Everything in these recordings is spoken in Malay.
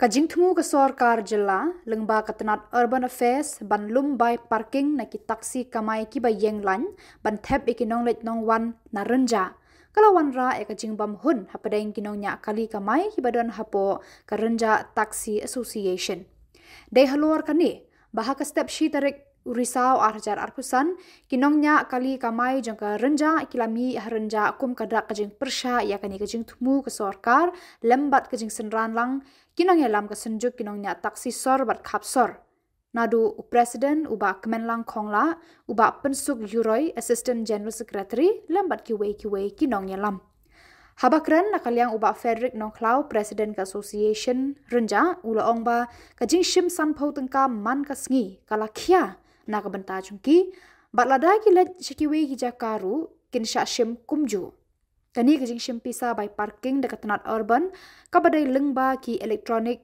Kajing thumu ke sorkar jela lengba katenat urban affairs ban lumbai parking na ki taksi kamai ki ba yenglan ban thep ikinong let nong wan na renja kalawan ra e kajing bam hun hapadeng kinong nya kali kamai ki badon hapo ka renja taxi association dei halor kani bahaka step shi tarik Urisau arjar arpusan kinongnya kali kamai jangka renja kilami renja kum kada kajing persha ya kani kajing thumu ke sorkar lembat kajing senran lang kinongnya lam ke senjuk kinongnya taksi sor bat kapsor nadu presiden uba kemenlang kongla uba pensuk yuroi assistant general secretary lembat kiwe kinongnya lam Habakran nakaliang uba Frederick Nongklau Presiden ke Association renja ula ongba kajing shim sanpau tengka man kasngi kalakia na kabenta chungki batlada ki let shikiwe ki jakaru kin sha shim kumju kani kajing shim pisa by parking dekat tanat urban kabadai lengba ki electronic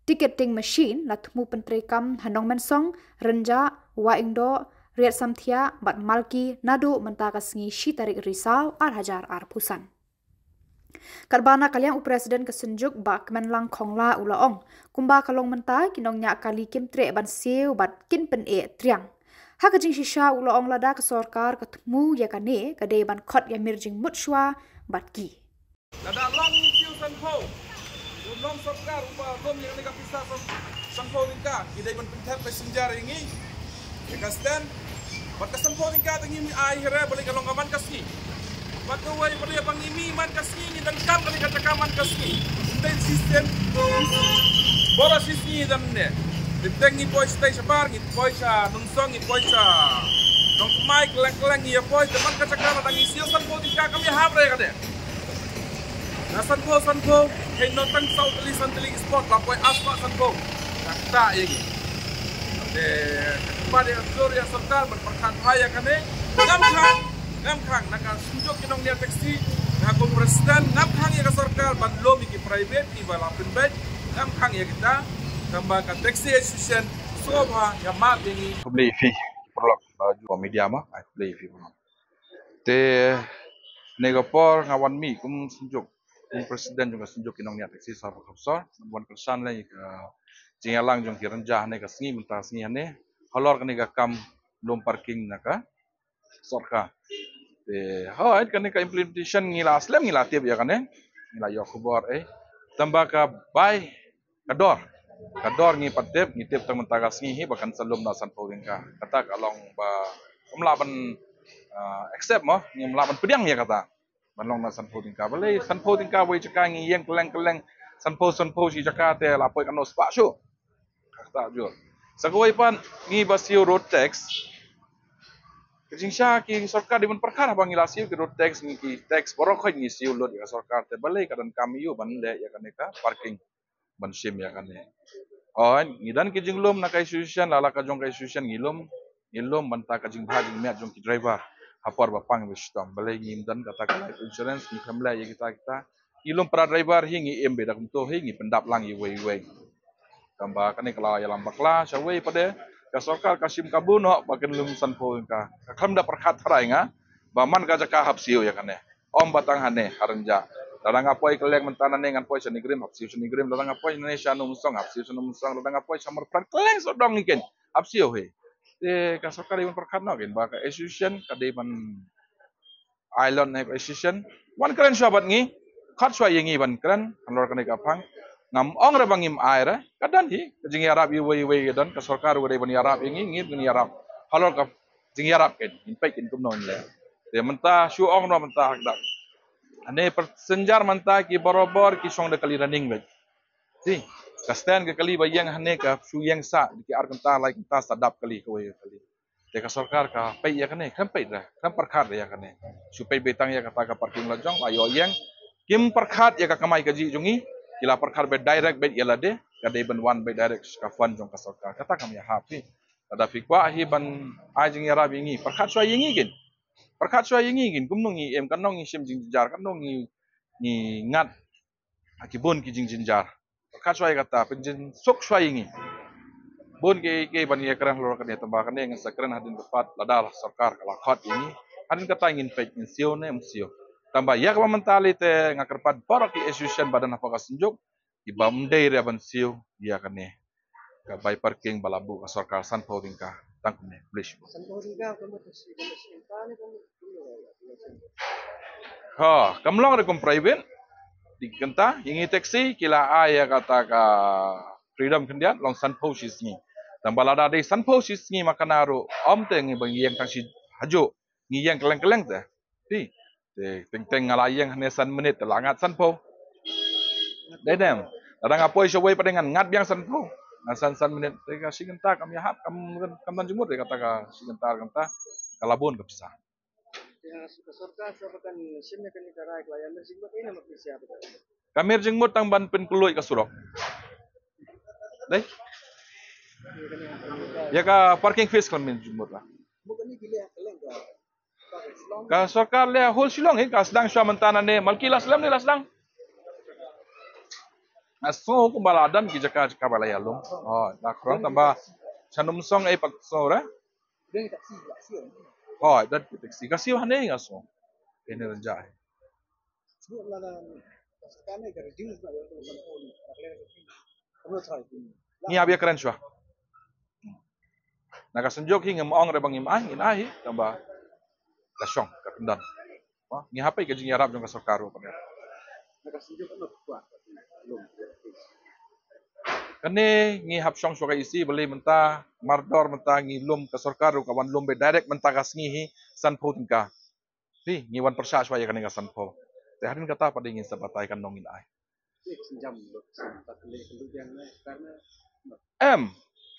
ticketing machine la thumu pentrekam hanong mensong renja wa indo riat samthia bat malki nadu menta kasngi shi tarik risau ar hajar ar pusan Karbana kaliang presiden kesenjuk ba kemenlang kongla ulaong kumba kalong menta kinongnya kali kimtre ban siu bat kin pen e triang ha kajing shisha ulaong lada ke sorkar ketemu ya kane kade ban khot ya mirjing mutshwa bat ki lada long siu sanho ulong sorkar uba lom yang nega pisa sanho tingka kide ban pentap passenger ingi kasdan bat sanho tingka tingi ai hera boleh kalong kaman kasni Patuway pala pangimi man kasni dan kam kali kata man kasni. Dan sistem bora sisni dan ne. Diteng ni boy stay sa bar ni boy sa nungsong ni boy sa nong mic lang ya boy teman kata kama tangi siyo san po di kami habre kade. Na san po kay no tang south tali sport la boy aspa san po. Nakta yegi. De pada Surya Sultan berperkan haya kane ngamkhang naka sunjok kinong dia taksi ngako presiden ngamkhang ya ka sarkar banlo mi ki private ki bala pinbet ngamkhang ya kita kamba ka taxi association soba ya ma dingi play fee prolog baju media mah I play fee pun te negapor ngawan mi kum sunjok kum presiden juga sunjok kinong dia taksi sa profesor buan kersan lai ka jingalang jong kirenjah ne ka sngi mentah sngi ne halor ka kam lom parking naka sorka hoi kan ka implementation ngila aslam ngila tiap ya kan ngila yo khobor tambah ka bai kador ngi patep ngi tiap tang tagas ngi bahkan salum na san powing ka kata kalong ba mlaban accept mo ngi mlaban pediang ya kata banlong na san powing ka balai san powing ka wei caka ngi yang keleng san pow si caka te lapoi kan no spa shu kata jo sagoi pan ngi basio road tax Kajing siya ki sorkar di man perkara bang ilasiu ki road tax ni ki tax borok khoi ni siu lot ya sorkar te balai kadan kami yu ban le ya kaneka parking ban sim ya kane on ngidan ki jinglum na kai solution lala ka jong kai solution ngilum banta ka jing bhajing me jong ki driver hapor ba pang wisdom balai ngim dan kata ka life insurance ni kamla ya kita ilum para driver hingi embe dak to hingi pendap lang yi wei tambah kane kala ya lambakla sawei pada ka sorkar kasim kabuno bagen lum sanpo ka kamda perkhat harai nga baman ka jaka hapsiu ya kane om batang hane harenja dalang apoi keleng mentana nengan poi senigrim hapsiu dalang apoi Indonesia numsong hapsiu dalang apoi samar pran keleng sodong iken hapsiu he ka sorkar iun perkhat no gen ba ka association kademan island ne association wan keren sahabat ngi khat swa yengi ban keren hanlor kane kapang ngam ong ra bangim aira kadan hi jing yarab yu wei dan ka sarkar wei ban yarab ingi ngir ngi yarab halor ka jing yarab ken impek in kum non le de menta shu ong no menta hakda ane persenjar menta ki barobor ki song de kali running bet si kastan ke kali bayang hane ka shu yang sa ki ar kenta lai kenta sadap kali ko wei kali de ka sarkar ka pei ya kane kan pei da kan perkhat ya kane shu pei betang ya kata ka parking lajong ayo yang kim perkhat ya ka kamai ka ji jungi kila perkar be direct be yala de kade ban one be direct ka fund jong ka sarkar kata kami happy ada fikwa hi ban ajing yara bingi perkhat swa yingi gin kumnong ngi em kanong ngi sim jing jar kanong ngi ngat akibon ki jing jar perkhat swa kata penjin sok swa yingi bon ke ban ya kran lor kane tambah kane ngi sakran hadin tepat ladal sarkar kala khat yingi hadin kata ngin pe in sio ne musio tambah ya kama mentali te ngakerpat barak ki association badan apa kasenjuk iba mdei re ban siu dia kan ne ka bai parking balabu ka sarkar sanpo tingka tang ne please ha kamlong re kom private di kenta yang taxi kila aya kata ka freedom kendian long sanpo sisni dan balada de sanpo sisni makanaro om teng bang yang tang si hajo ngi yang keleng-keleng teh ti teng ngalayang hanesan menit langat sanpo dedem kadang apa iso way padengan ngat biang sanpo san menit tega sigenta kami hap kam tan jumur de kata ka sigenta kanta kalabon ka pisah kamir jengmut tang ban pen keluy ka surok dai ya ka parking fees kan min jumur lah ka sarkar le hol silong ka sedang sya mentana ne malkila selam ne lasdang aso ko baladan ki jaka jaka balaya lum oh da krong tamba sanum song ai pak sora oh dat taxi kasih hane ngaso ini renja ni abia keren swa naga senjok hingga maong re bangim ah in ahi tamba kasong ka kendan oh ni hapai ka jing yarab jong ka sarkaro pa naga senjok ano kuat kane ngi hap song soka isi beli menta mardor menta ngi lum ka sarkaro ka wan lum be direct menta ka sngihi sanpo tingka ti ngi wan persya swaya kane ka sanpo te harin kata pada ingin sabatai kan nongin ai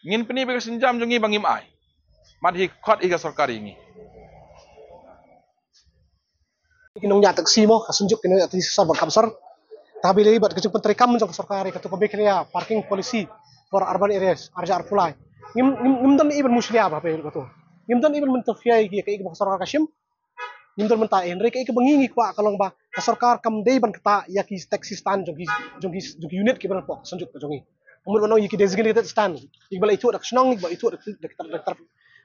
ngin peni be senjam jongi bangim ai madhi khot iga sarkar ingi kinong nya taksi mo kasunjuk kinong taksi sar kamsar tabi lagi bat kecuk pentrikam jong sarkar katu pabekria parking polisi for urban areas arja arpulai ngim dan iban muslia apa pe katu ngim dan iban mentafiyai ki ke sarkar kashim ngim dan menta enre ke bangingi kwa kalong ba sarkar kam dei ban kata ya ki taxi stand jong unit ki ban po sunjuk jongi umur banong ki designated stand igbal itu dak snong igbal itu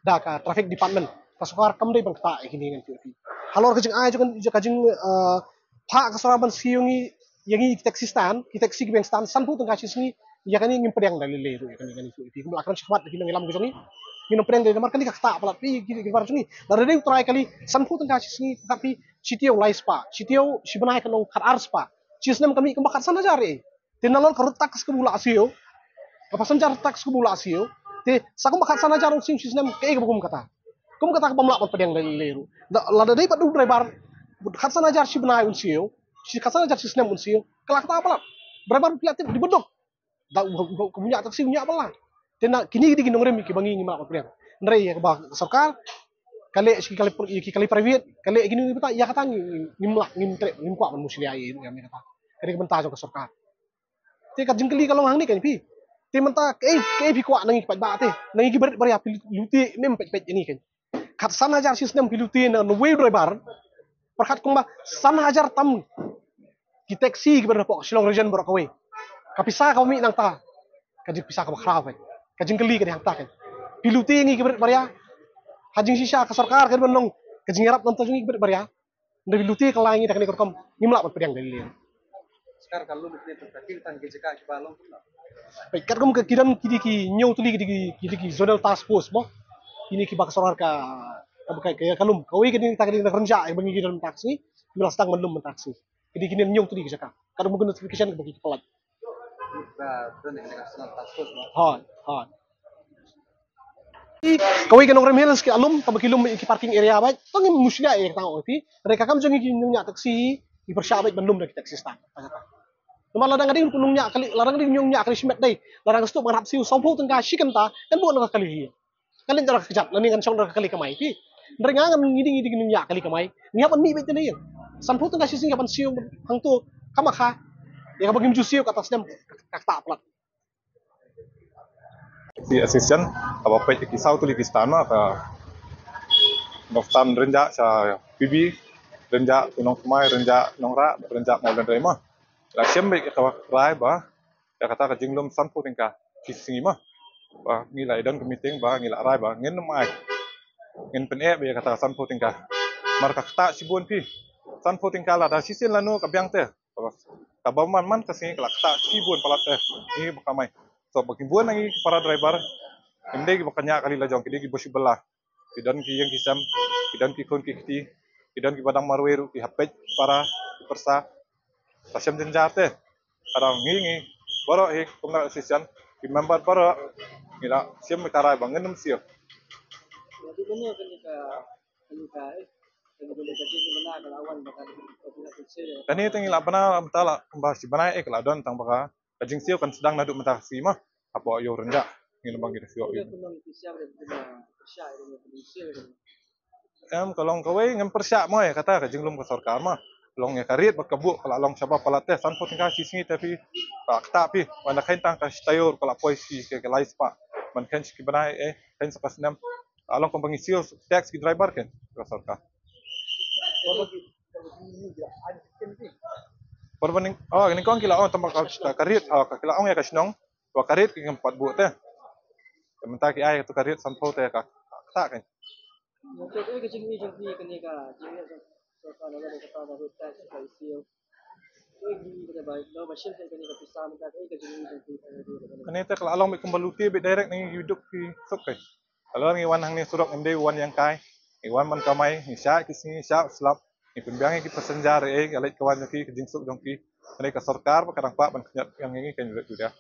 dak traffic department sarkar kam dei ban kata ikini ngan ti halor kajing ai jong kajing pha kasaraban siungi yangi taxi stand ki taxi ki stand san pu tang kasis ni ya kan ngim pedang dalil leru ya kan itu pi kumla kan cepat hilang ilam jongi ngin pedang dari mar kali kata pala pi ki bar jongi dari ding try kali san pu tang kasis ni tapi sitio lai spa sitio sibanai kan khat ar spa cisnem kami kembakat sana jare tinalon karut tax ke bula asio kapasan jar tax ke bula asio te sakum bakat sana jar sim cisnem ke kum kata ke pamla pedang dalil leru la dari padu driver khat sana jar sibanai unsio si kasana jar sistem unsio kelak ta apalah berapa pilatif dibedok da punya taksi punya apalah tena kini di ginong rem ki bangi ngima apa priang ndre ya ba sarkar kali private kali gini beta ya kata ngimlak ngim kwa muslia ini kami kata kali benta jo ke sarkar te ka jengkeli kalau hang ni kan pi te menta ke pi kwa nangi pa te nangi ki ber ya luti mem pet ini kan kat sana jar sistem piluti na way driver perkat kumba sana hajar tam ki taxi ki berapa silong region berapa kowe kapisa kami nang ta kajing pisah ka khraf kajing keli ka hang ta kan piluti ngi ki berya hajing sisa ka sarkar kan benong kajing yarap nang tajung ki berya nda piluti ka langi tak ni korkom ngimla pat pedang dalil sekarang kalau lu ni terkait tang ke jeka ki balong baik kat kum ke kiram ki nyau tuli ki zonal task force mo ini ki bak sarkar ka tabakai kaya kalum kawi kini tak kini renja yang bagi dalam taksi bila sedang melum taksi jadi kini nyong tu di kesaka kalau mungkin notification bagi kepelat kawi kini orang melas ke alum tabak kilum ki parking area baik tangi musya tahu ti mereka kam jangi nyong taksi di persyabat belum dari taksi stand Nama ladang ading punungnya kali ladang ading nyongnya kali simet dai ladang stu manap siu sompo tengka shikan ta kan bukan kali hi kalian jarak kejap nani kan song kali kamai pi ndengangan ngiding nya kali kamai ngapan mi bet ni sanpu tengah sising kapan siu hang tu kamakha ya bagi mju siu kata sedem kata plat si assistant apa pe kisau tu likistana ka noftan renja sa bibi renja tunong kumai renja nongra renja mau dan rema la sembe ka rai ba ya kata ka jinglum sanpu tengka sising ma ba ngila idan ke meeting ba ngila rai ba ngin mai ngin pen be kata sanpu tengka mar ka kata sibun pi sanpu tingkala da sisin lanu ka biang te kabaman man kasi kelak tak kibun palat ini bakamai so bagi buan lagi para driver hindi bakanya kali lajong kidi bos belah kidan ki yang kisam kidan ki kon ki kidan ki badang marweru ki hapej para persa pasam jenjate kadang ngi baro kumna sisian ki member baro ngila siam karai bangen sio Jadi benar kenika lawan bahkan Kani ito ngila bana amtala kembas bana kala don tang baka kajing sio kan sedang naduk mentah sima apa yo renja ngin bang gitu sio kalong kawai ngem persyak moy kata kajing lum ke sarkar mah long ya karit berkebuk kalau long sabab palate san pot tinggal sisi tapi tak tapi wana kain tang ka stayor kalau poisi ke lais pa man kan ki bana kan sepas nam along kong pangisio tax ki driver kan ke sarkar Perbanding ini kong kila tambah karit kila ya kasnong wa karit ki empat bu teh sementara ki ay tu karit sampo teh ka tak kan Untuk kecing ni kenika jingnya so ada kata baru tax ICO ini kita baik no mesin kenika pisah minta kecing ni Kani teh kalau along kembaluti be direct ni hidup ki sok kai kalau ngi wan hang ni surok MD wan yang kai ngi wan man kamai ngi sya ki sini sya slap ngi pembiang ki pesenjar galai kawan ki kejing sok jongki kani ka sarkar kadang pak ban yang ini kan juga